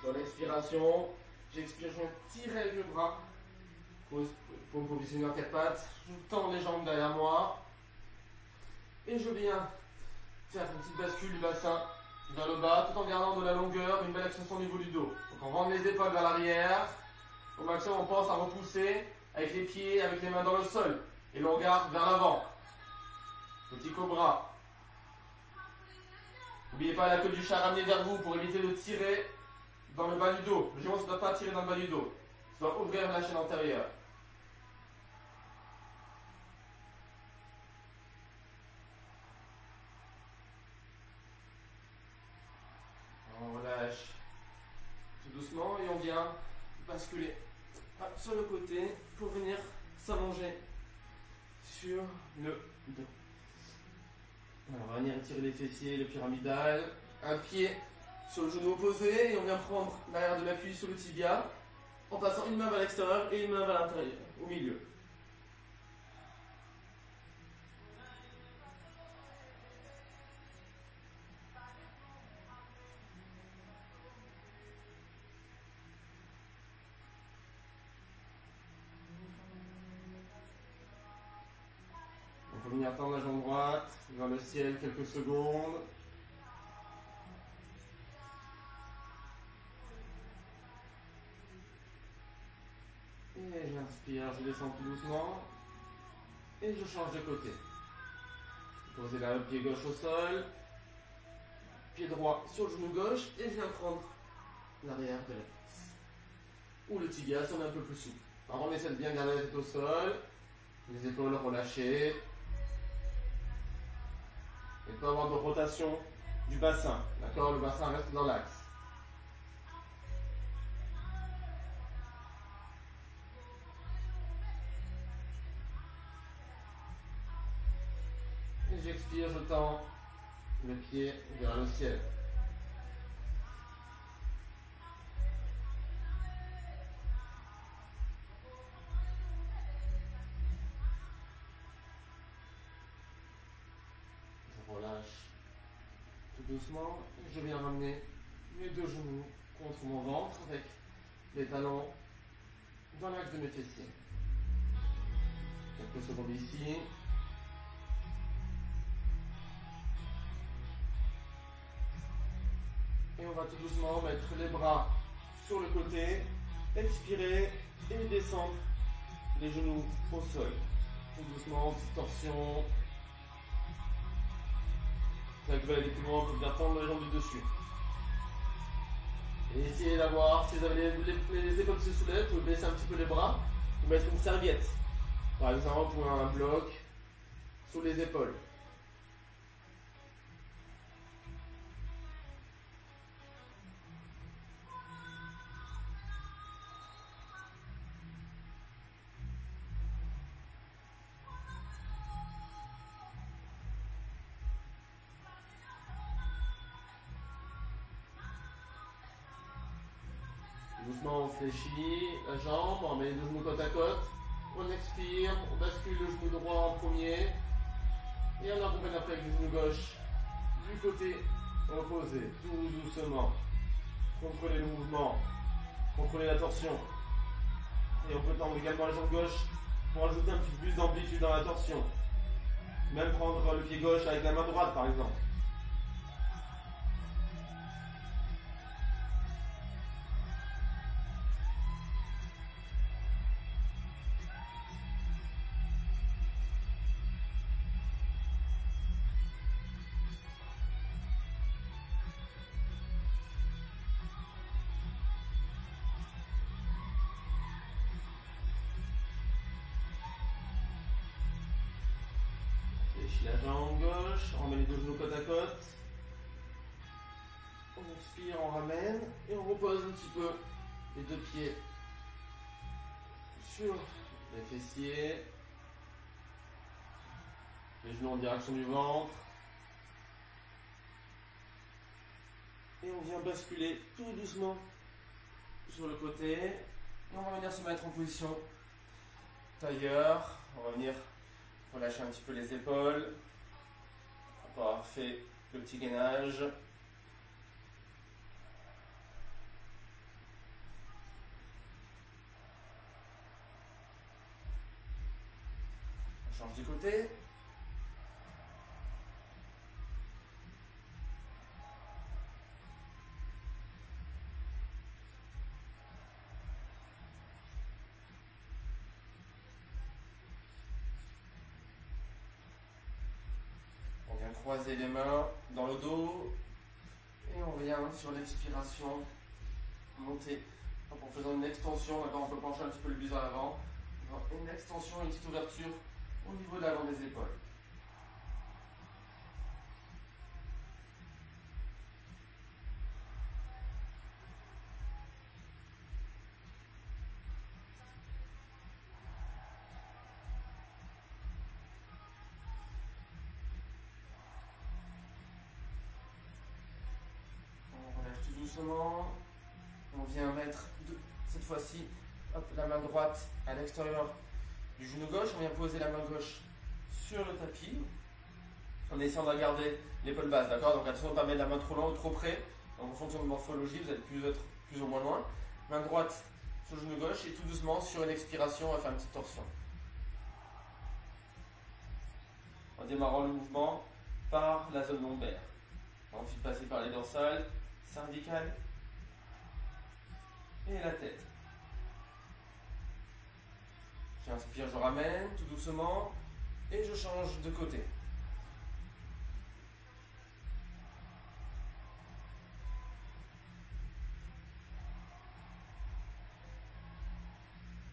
Dans l'expiration, j'expire, je tire avec le bras. Pour me positionner en quatre pattes, je tends les jambes derrière moi et je viens faire une petite bascule du bassin vers le bas tout en gardant de la longueur, une belle extension au niveau du dos. Donc on rentre les épaules vers l'arrière, au maximum on pense à repousser avec les pieds, avec les mains dans le sol et l'on regarde vers l'avant. Petit cobra. N'oubliez pas la queue du chat ramenée vers vous pour éviter de tirer dans le bas du dos. Le géant ne doit pas tirer dans le bas du dos, ça doit ouvrir la chaîne antérieure. On relâche tout doucement et on vient basculer sur le côté pour venir s'allonger sur le dos. Alors, on va venir étirer les fessiers, le pyramidal, un pied sur le genou opposé et on vient prendre l'arrière de l'appui sur le tibia en passant une main vers l'extérieur et une main vers l'intérieur, au milieu. On peut venir tendre la jambe droite vers le ciel quelques secondes. Et j'inspire, je descends tout doucement. Et je change de côté. Posez le pied gauche au sol. Pied droit sur le genou gauche. Et je viens prendre l'arrière de la cuisse. Ou le tibia si on est un peu plus souple. Alors on essaie de bien garder la tête au sol. Les épaules relâchées. Il peut y avoir de rotation du bassin. D'accord? Le bassin reste dans l'axe. j'expire, je tends le pied vers le ciel. Je relâche tout doucement et je viens ramener mes deux genoux contre mon ventre avec les talons dans l'axe de mes fessiers. Quelques secondes ici. Et on va tout doucement mettre les bras sur le côté, expirer et descendre les genoux au sol. Tout doucement, petite torsion. Avec effectivement, vous bien tendre les jambes du dessus. Et essayez d'avoir, si vous avez les épaules qui se soulèvent, vous pouvez baisser un petit peu les bras, vous mettre une serviette, par exemple, ou un bloc sous les épaules. Doucement, on fléchit la jambe, on met les deux genoux côte à côte, on expire, on bascule le genou droit en premier, et on accompagne après avec le genou gauche du côté opposé, tout doucement. Contrôlez le mouvement, contrôlez la torsion. Et on peut tendre également la jambe gauche pour ajouter un petit peu plus d'amplitude dans la torsion. Même prendre le pied gauche avec la main droite par exemple. La jambe gauche, on met les deux genoux côte à côte. On expire, on ramène et on repose un petit peu les deux pieds sur les fessiers. Les genoux en direction du ventre. Et on vient basculer tout doucement sur le côté. Et on va venir se mettre en position tailleur. On va venir relâcher un petit peu les épaules. Après avoir fait le petit gainage. On change du côté. Croiser les mains dans le dos et on vient sur l'expiration monter en faisant une extension. D'accord, on peut pencher un petit peu le buste à l'avant, une extension, une petite ouverture au niveau de l'avant des épaules. Doucement, on vient mettre cette fois-ci la main droite à l'extérieur du genou gauche, on vient poser la main gauche sur le tapis en essayant de garder l'épaule basse, d'accord? Donc attention de ne pas mettre la main trop loin ou trop près, donc en fonction de morphologie, vous allez être plus ou moins loin. Main droite sur le genou gauche et tout doucement sur une expiration, on va faire une petite torsion. En démarrant le mouvement par la zone lombaire. Ensuite passer par les dorsales, cervicales et la tête. J'inspire, je ramène tout doucement et je change de côté.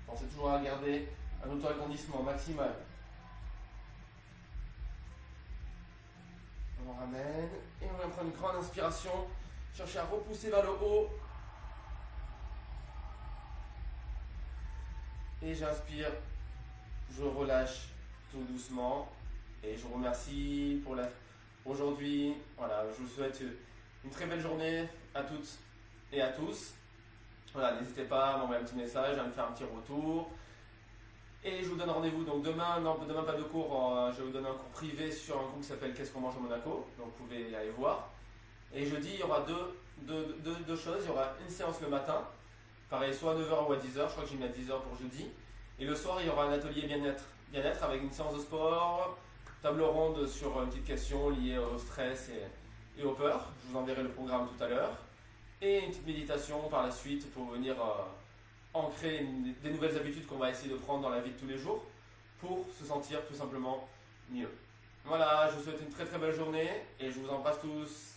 Pensez toujours à garder un auto-agrandissement maximal. On ramène et on va prendre une grande inspiration. Cherchez à repousser vers le haut. Et j'inspire, je relâche tout doucement. Et je vous remercie pour aujourd'hui. Voilà, je vous souhaite une très belle journée à toutes et à tous. Voilà, n'hésitez pas à m'envoyer un petit message, à me faire un petit retour. Et je vous donne rendez-vous donc demain, non demain pas de cours, je vais vous donner un cours privé sur un cours qui s'appelle Qu'est-ce qu'on mange à Monaco, donc vous pouvez aller voir. Et jeudi il y aura deux choses, il y aura une séance le matin, pareil soit à 9 h ou à 10 h, je crois que j'ai mis à 10 h pour jeudi. Et le soir il y aura un atelier bien-être avec une séance de sport, table ronde sur une petite question liée au stress et aux peurs. Je vous enverrai le programme tout à l'heure. Et une petite méditation par la suite pour venir ancrer des nouvelles habitudes qu'on va essayer de prendre dans la vie de tous les jours pour se sentir tout simplement mieux. Voilà, je vous souhaite une très très belle journée et je vous embrasse tous.